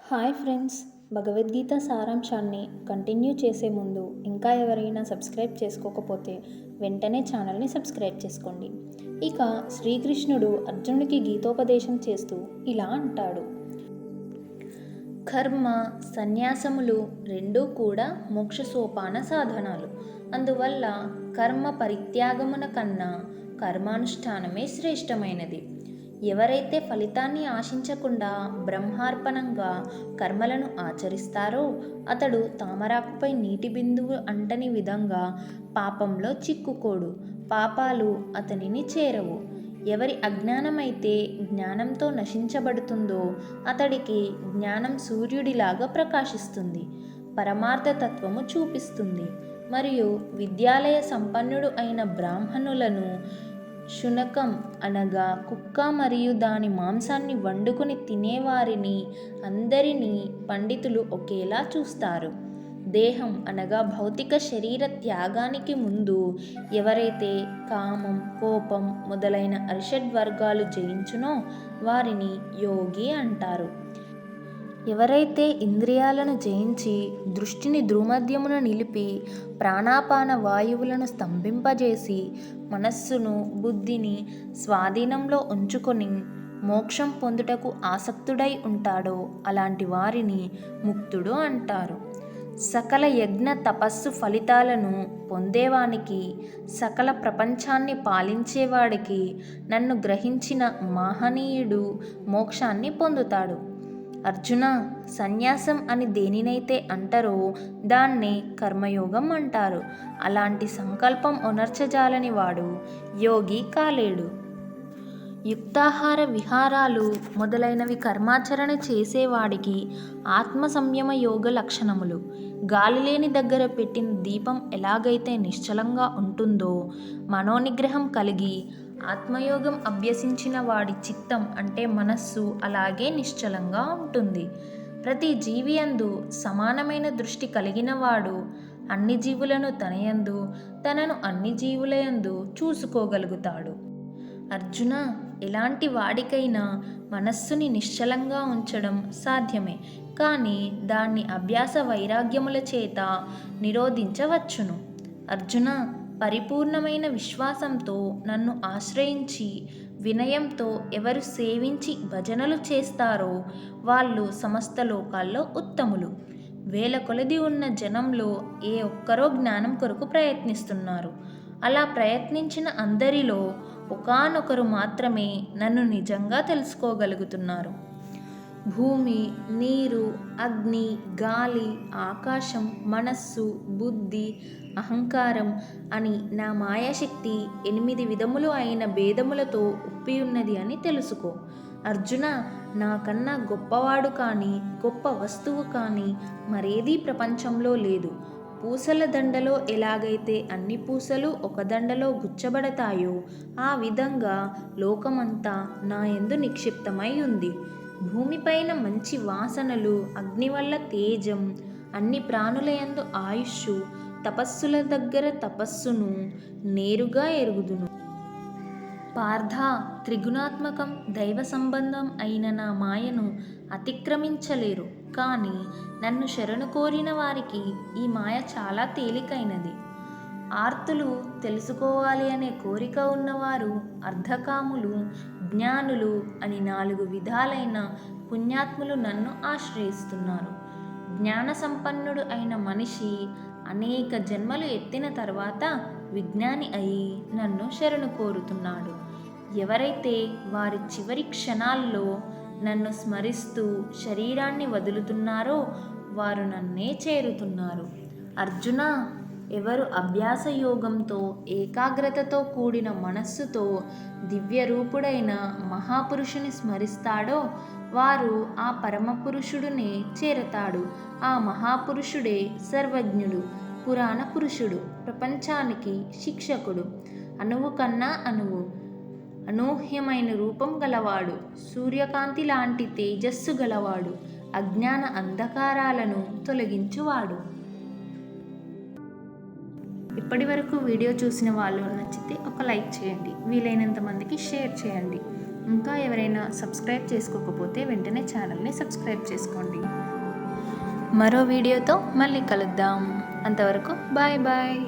Hi friends, Bhagavad Gita సారాంశాన్ని continue చేసే ముందు ఇంకా ఎవరైనా సబ్స్క్రైబ్ చేసుకోకపోతే వెంటనే ఛానల్ని సబ్స్క్రైబ్ చేసుకోండి. ఇక శ్రీకృష్ణుడు అర్జునుడికి గీతోపదేశం చేస్తూ ఇలా అంటాడు. కర్మ సన్యాసములు రెండూ కూడా మోక్ష సోపాన సాధనాలు. అందువల్ల కర్మ పరిత్యాగమున కన్నా కర్మానుష్ఠానమే శ్రేష్టమైనది. ఎవరైతే ఫలితాన్ని ఆశించకుండా బ్రహ్మార్పణంగా కర్మలను ఆచరిస్తారో అతడు తామరాకుపై నీటి బిందువు అంటని విధంగా పాపంలో చిక్కుకోడు. పాపాలు అతనిని చేరవు. ఎవరి అజ్ఞానమైతే జ్ఞానంతో నశించబడుతుందో అతడికి జ్ఞానం సూర్యుడిలాగా ప్రకాశిస్తుంది, పరమార్థతత్వము చూపిస్తుంది. మరియు విద్యాలయ సంపన్నుడు అయిన బ్రాహ్మణులను శునకం అనగా కుక్క మరియు దాని మాంసాన్ని వండుకొని తినేవారిని అందరినీ పండితులు ఒకేలా చూస్తారు. దేహం అనగా భౌతిక శరీర త్యాగానికి ముందు ఎవరైతే కామం, కోపం మొదలైన అరిషడ్వర్గాలు జయించునో వారిని యోగి అంటారు. ఎవరైతే ఇంద్రియాలను జయించి దృష్టిని ధ్రుమధ్యమున నిలిపి ప్రాణాపాన వాయువులను స్తంభింపజేసి మనస్సును, బుద్ధిని స్వాధీనంలో ఉంచుకొని మోక్షం పొందుటకు ఆసక్తుడై ఉంటాడో అలాంటి వారిని ముక్తుడు అంటారు. సకల యజ్ఞ తపస్సు ఫలితాలను పొందేవానికి, సకల ప్రపంచాన్ని పాలించేవాడికి నన్ను గ్రహించిన మహనీయుడు మోక్షాన్ని పొందుతాడు. అర్జున, సన్యాసం అని దేనినైతే అంటారో దాన్నే కర్మయోగం అంటారు. అలాంటి సంకల్పం ఉనర్చజాలని వాడు యోగి కాలేడు. యుక్తాహార విహారాలు మొదలైనవి కర్మాచరణ చేసేవాడికి ఆత్మ సంయమ యోగ లక్షణములు. గాలిలేని దగ్గర పెట్టిన దీపం ఎలాగైతే నిశ్చలంగా ఉంటుందో మనోనిగ్రహం కలిగి ఆత్మయోగం అభ్యసించిన వాడి చిత్తం అంటే మనస్సు అలాగే నిశ్చలంగా ఉంటుంది. ప్రతి జీవి యందు సమానమైన దృష్టి కలిగిన వాడు అన్ని జీవులను తనయందు, తనను అన్ని జీవులయందు చూసుకోగలుగుతాడు. అర్జున, ఎలాంటి వాడికైనా మనస్సుని నిశ్చలంగా ఉంచడం సాధ్యమే, కానీ దాన్ని అభ్యాస వైరాగ్యముల చేత నిరోధించవచ్చును. అర్జున, పరిపూర్ణమైన విశ్వాసంతో నన్ను ఆశ్రయించి వినయంతో ఎవరు సేవించి భజనలు చేస్తారో వాళ్ళు సమస్త లోకాల్లో ఉత్తములు. వేల కొలది ఉన్న జనంలో ఏ ఒక్కరో జ్ఞానం కొరకు ప్రయత్నిస్తున్నారు. అలా ప్రయత్నించిన అందరిలో ఒకానొకరు మాత్రమే నన్ను నిజంగా తెలుసుకోగలుగుతున్నారు. భూమి, నీరు, అగ్ని, గాలి, ఆకాశం, మనస్సు, బుద్ధి, అహంకారం అని నా మాయాశక్తి 8 విధములు అయిన భేదములతో ఉప్పియున్నది అని తెలుసుకో. అర్జున, నాకన్నా గొప్పవాడు కానీ గొప్ప వస్తువు కానీ మరేదీ ప్రపంచంలో లేదు. పూసల దండలో ఎలాగైతే అన్ని పూసలు ఒక దండలో గుచ్చబడతాయో ఆ విధంగా లోకమంతా నా యందు నిక్షిప్తమై ఉంది. భూమిపైన మంచి వాసనలు, అగ్ని వల్ల తేజం, అన్ని ప్రాణుల యందు ఆయుష్షు, తపస్సుల దగ్గర తపస్సును నేరుగా ఎరుగుదును. పార్థ, త్రిగుణాత్మకం దైవ సంబంధం అయిన నా మాయను అతిక్రమించలేరు. కానీ నన్ను శరణు కోరిన వారికి ఈ మాయ చాలా తేలికైనది. ఆర్తులు, తెలుసుకోవాలి అనే కోరిక ఉన్నవారు, అర్ధకాములు, జ్ఞానులు అని 4 విధాలైన పుణ్యాత్ములు నన్ను ఆశ్రయిస్తున్నారు. జ్ఞాన సంపన్నుడు అయిన మనిషి అనేక జన్మలు ఎత్తిన తర్వాత విజ్ఞాని అయి నన్ను శరణు కోరుతున్నాడు. ఎవరైతే వారి చివరి క్షణాల్లో నన్ను స్మరిస్తూ శరీరాన్ని వదులుతున్నారో వారు నన్నే చేరుతున్నారు. అర్జున, ఎవరు అభ్యాస యోగంతో ఏకాగ్రతతో కూడిన మనస్సుతో దివ్యరూపుడైన మహాపురుషుని స్మరిస్తాడో వారు ఆ పరమపురుషుడునే చేరతాడు. ఆ మహాపురుషుడే సర్వజ్ఞుడు, పురాణ పురుషుడు, ప్రపంచానికి శిక్షకుడు, అణువు కన్నా అణువు, అనూహ్యమైన రూపం గలవాడు, సూర్యకాంతి లాంటి తేజస్సు గలవాడు, అజ్ఞాన అంధకారాలను తొలగించువాడు. ఇప్పటి వరకు వీడియో చూసిన వాళ్ళు నచ్చితే ఒక లైక్ చేయండి, వీలైనంత మందికి షేర్ చేయండి. ఇంకా ఎవరైనా సబ్స్క్రైబ్ చేసుకోకపోతే వెంటనే ఛానల్ని సబ్స్క్రైబ్ చేసుకోండి. మరో వీడియోతో మళ్ళీ కలుద్దాం. అంతవరకు బాయ్ బాయ్.